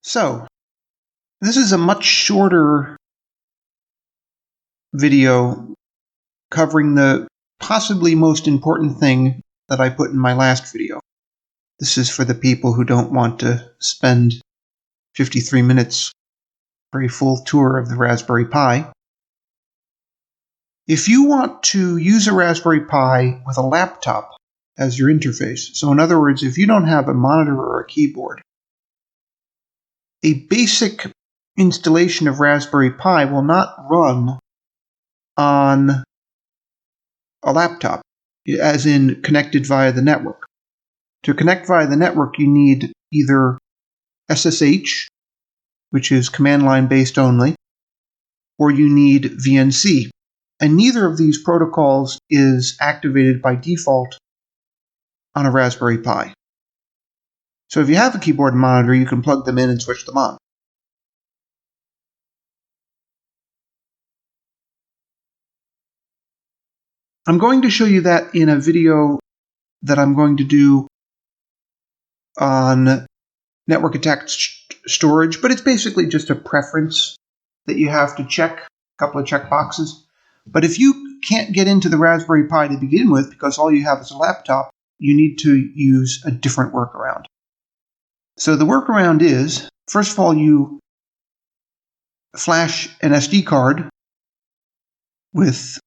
So, this is a much shorter video covering the possibly most important thing that I put in my last video. This is for the people who don't want to spend 53 minutes for a full tour of the Raspberry Pi. If you want to use a Raspberry Pi with a laptop as your interface, so in other words, if you don't have a monitor or a keyboard, a basic installation of Raspberry Pi will not run on a laptop, as in connected via the network. To connect via the network, you need either SSH, which is command line based only, or you need VNC. And neither of these protocols is activated by default on a Raspberry Pi. So if you have a keyboard and monitor, you can plug them in and switch them on. I'm going to show you that in a video that I'm going to do on network attached storage, but it's basically just a preference that you have to check, a couple of check boxes. But if you can't get into the Raspberry Pi to begin with because all you have is a laptop, you need to use a different workaround. So the workaround is, first of all, you flash an SD card with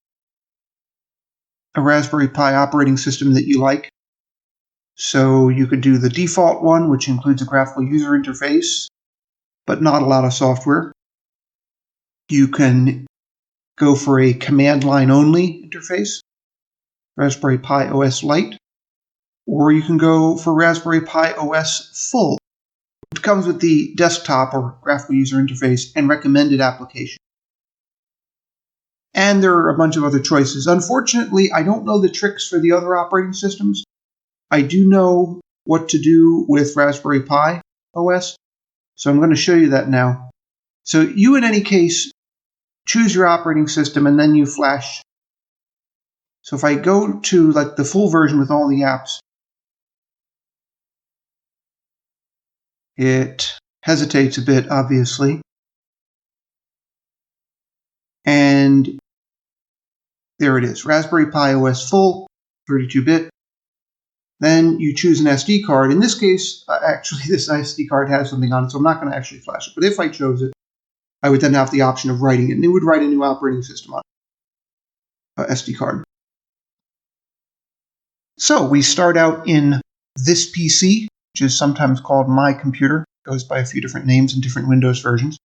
a Raspberry Pi operating system that you like. So you could do the default one, which includes a graphical user interface, but not a lot of software. You can go for a command line only interface, Raspberry Pi OS Lite, or you can go for Raspberry Pi OS Full, which comes with the desktop or graphical user interface and recommended application. And there are a bunch of other choices. Unfortunately, I don't know the tricks for the other operating systems. I do know what to do with Raspberry Pi OS, so I'm going to show you that now. So you, in any case, choose your operating system and then you flash. So if I go to like the full version with all the apps, it hesitates a bit, obviously. And there it is, Raspberry Pi OS Full, 32-bit. Then you choose an SD card. In this case, actually, this SD card has something on it, so I'm not going to actually flash it. But if I chose it, I would then have the option of writing it, and it would write a new operating system on SD card. So we start out in this PC, which is sometimes called my computer. It goes by a few different names in different Windows versions.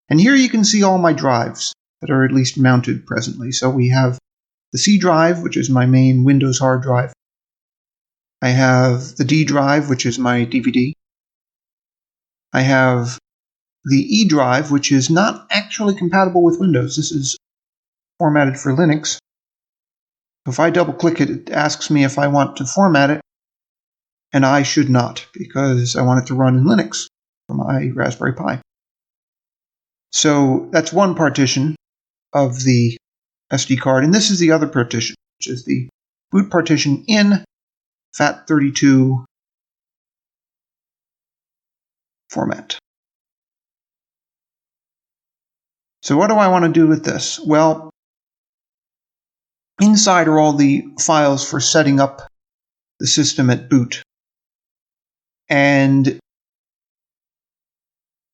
And here you can see all my drives that are at least mounted presently. So we have the C drive, which is my main Windows hard drive. I have the D drive, which is my DVD. I have the E drive, which is not actually compatible with Windows. This is formatted for Linux. If I double-click it, it asks me if I want to format it, and I should not, because I want it to run in Linux for my Raspberry Pi. So that's one partition of the SD card, and this is the other partition, which is the boot partition in FAT32 format. So what do I want to do with this? Well, inside are all the files for setting up the system at boot. And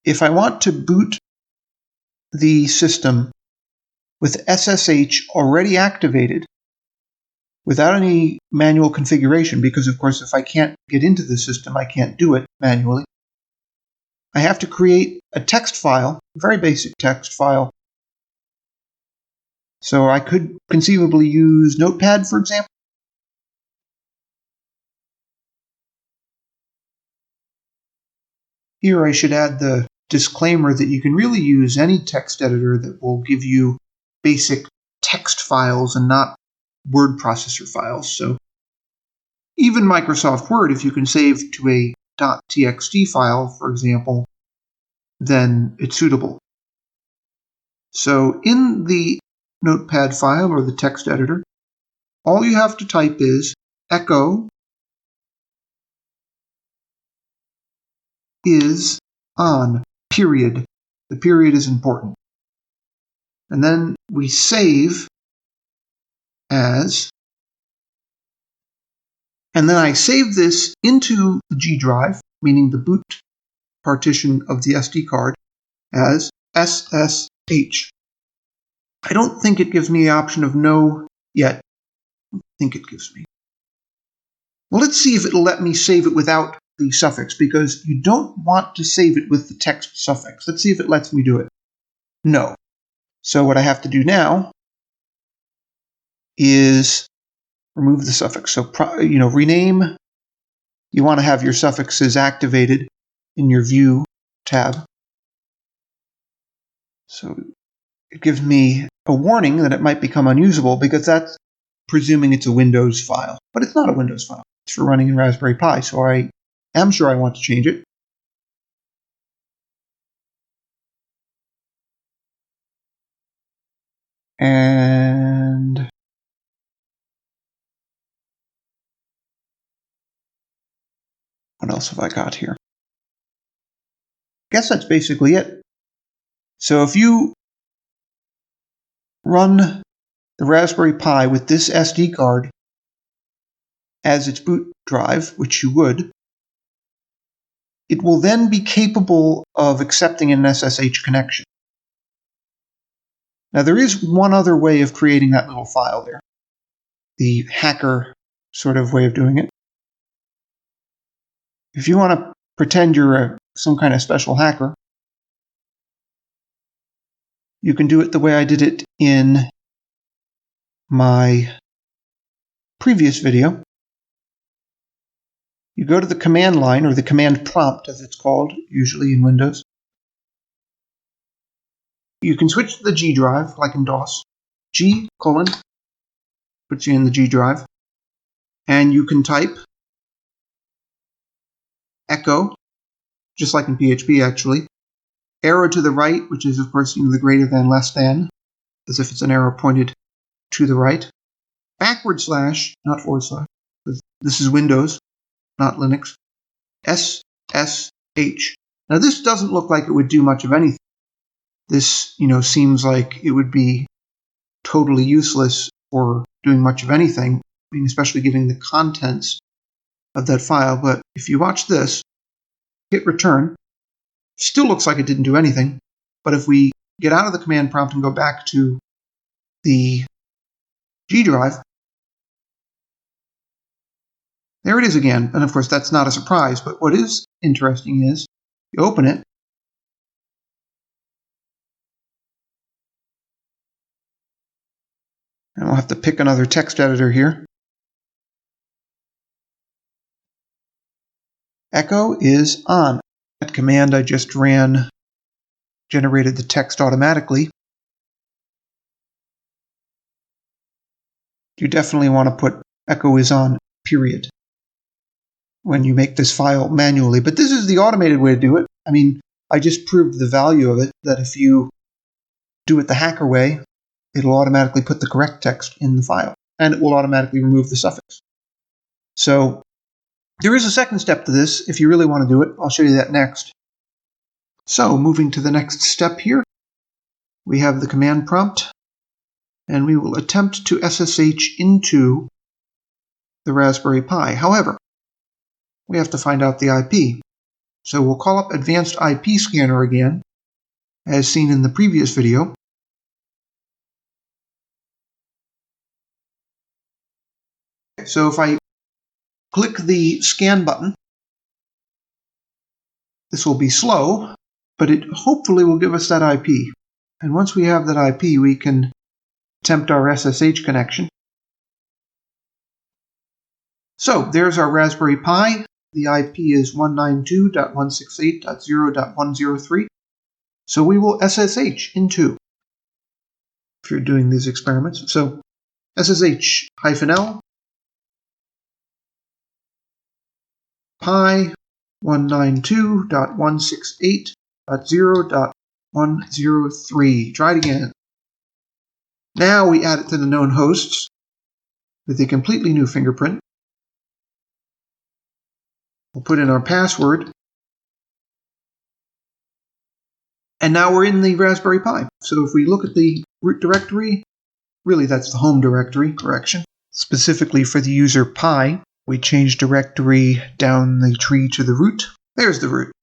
if I want to boot the system with SSH already activated, without any manual configuration, because of course if I can't get into the system, I can't do it manually, I have to create a text file, a very basic text file. So I could conceivably use Notepad, for example. Here I should add the disclaimer that you can really use any text editor that will give you basic text files and not word processor files. So even Microsoft Word, if you can save to a .txt file, for example, then it's suitable. So in the Notepad file or the text editor, all you have to type is echo is on, period. The period is important. And then we save as, and then I save this into the G drive, meaning the boot partition of the SD card, as SSH. I don't think it gives me the option of no yet. I think it gives me. Well, let's see if it'll let me save it without the suffix, because you don't want to save it with the text suffix. Let's see if it lets me do it. No. So what I have to do now is remove the suffix. So, rename. You want to have your suffixes activated in your View tab. So it gives me a warning that it might become unusable because that's presuming it's a Windows file. But it's not a Windows file. It's for running in Raspberry Pi, so I am sure I want to change it. And what else have I got here? I guess that's basically it. So if you run the Raspberry Pi with this SD card as its boot drive, which you would, it will then be capable of accepting an SSH connection. Now there is one other way of creating that little file there, the hacker sort of way of doing it. If you want to pretend you're some kind of special hacker, you can do it the way I did it in my previous video. You go to the command line, or the command prompt as it's called, usually in Windows. You can switch to the G drive, like in DOS. G:, puts you in the G drive. And you can type echo, just like in PHP actually. Arrow to the right, which is of course the greater than, less than, as if it's an arrow pointed to the right. Backward slash, not forward slash. This is Windows, not Linux. SSH. Now this doesn't look like it would do much of anything. This, seems like it would be totally useless for doing much of anything, especially given the contents of that file. But if you watch this, hit return, still looks like it didn't do anything. But if we get out of the command prompt and go back to the G drive, there it is again. And of course, that's not a surprise. But what is interesting is you open it, and we'll have to pick another text editor here. Echo is on. That command I just ran generated the text automatically. You definitely want to put echo is on, period, when you make this file manually. But this is the automated way to do it. I just proved the value of it, that if you do it the hacker way, it'll automatically put the correct text in the file, and it will automatically remove the suffix. So there is a second step to this if you really want to do it. I'll show you that next. So moving to the next step here, we have the command prompt, and we will attempt to SSH into the Raspberry Pi. However, we have to find out the IP. So we'll call up Advanced IP Scanner again, as seen in the previous video. So if I click the scan button, this will be slow, but it hopefully will give us that IP. And once we have that IP, we can attempt our SSH connection. So there's our Raspberry Pi. The IP is 192.168.0.103. So we will SSH into, if you're doing these experiments. So SSH-L Pi 192.168.0.103. Try it again. Now we add it to the known hosts with a completely new fingerprint. We'll put in our password. And now we're in the Raspberry Pi. So if we look at the root directory, really that's the home directory, correction. Specifically for the user Pi, we change directory down the tree to the root. There's the root.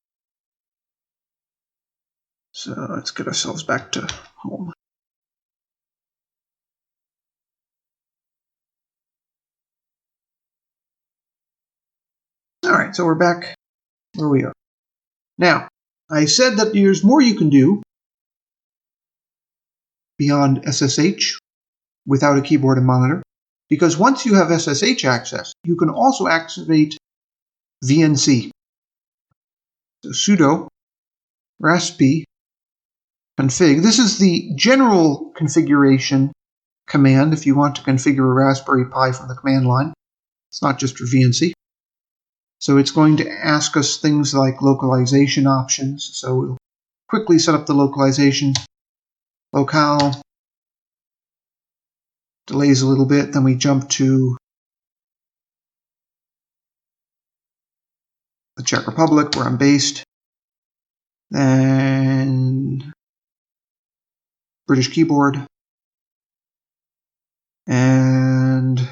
So let's get ourselves back to home. All right, so we're back where we are. Now, I said that there's more you can do beyond SSH without a keyboard and monitor, because once you have SSH access, you can also activate VNC. So sudo raspi config. This is the general configuration command if you want to configure a Raspberry Pi from the command line. It's not just for VNC. So it's going to ask us things like localization options. So we'll quickly set up the localization. Locale. Delays a little bit. Then we jump to the Czech Republic, where I'm based. Then British keyboard. And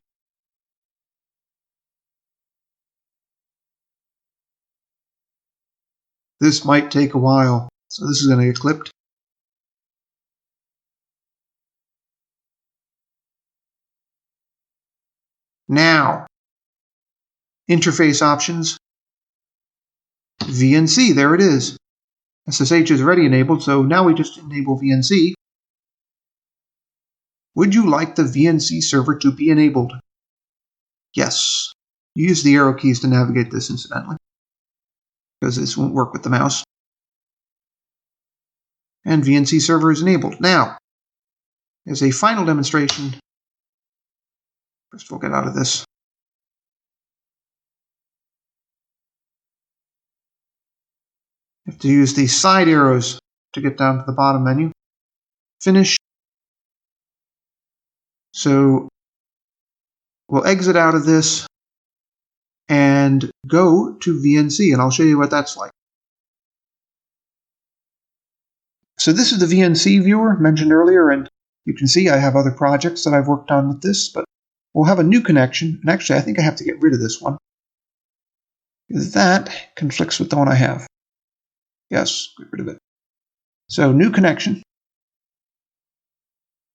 this might take a while. So this is going to get clipped. Now, interface options, VNC, there it is. SSH is already enabled, so now we just enable VNC. Would you like the VNC server to be enabled? Yes. Use the arrow keys to navigate this, incidentally, because this won't work with the mouse. And VNC server is enabled. Now, as a final demonstration, first we'll get out of this. You have to use the side arrows to get down to the bottom menu. Finish. So we'll exit out of this and go to VNC, and I'll show you what that's like. So this is the VNC viewer mentioned earlier, and you can see I have other projects that I've worked on with this, but we'll have a new connection. And actually, I think I have to get rid of this one, because that conflicts with the one I have. Yes, get rid of it. So new connection.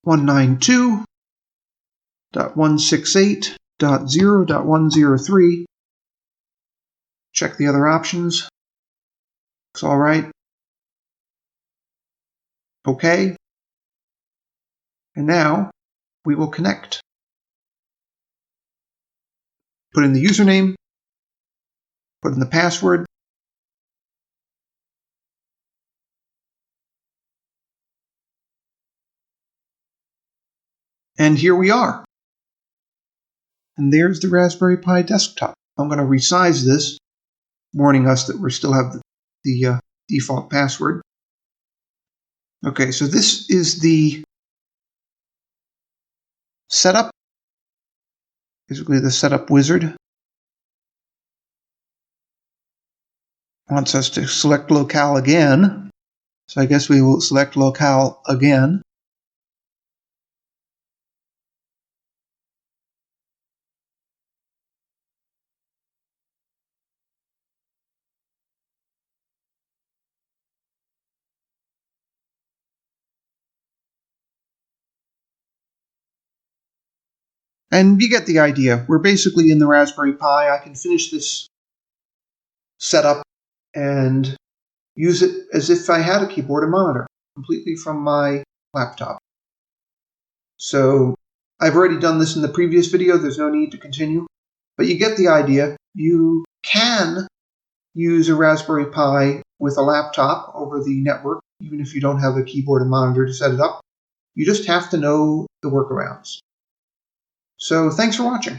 192.168.0.103. Check the other options. Looks all right. Okay. And now we will connect. Put in the username. Put in the password. And here we are. And there's the Raspberry Pi desktop. I'm going to resize this, warning us that we still have the default password. Okay, so this is the setup, basically the setup wizard. Wants us to select locale again. So I guess we will select locale again. And you get the idea. We're basically in the Raspberry Pi. I can finish this setup and use it as if I had a keyboard and monitor, completely from my laptop. So I've already done this in the previous video. There's no need to continue. But you get the idea. You can use a Raspberry Pi with a laptop over the network, even if you don't have a keyboard and monitor to set it up. You just have to know the workarounds. So thanks for watching.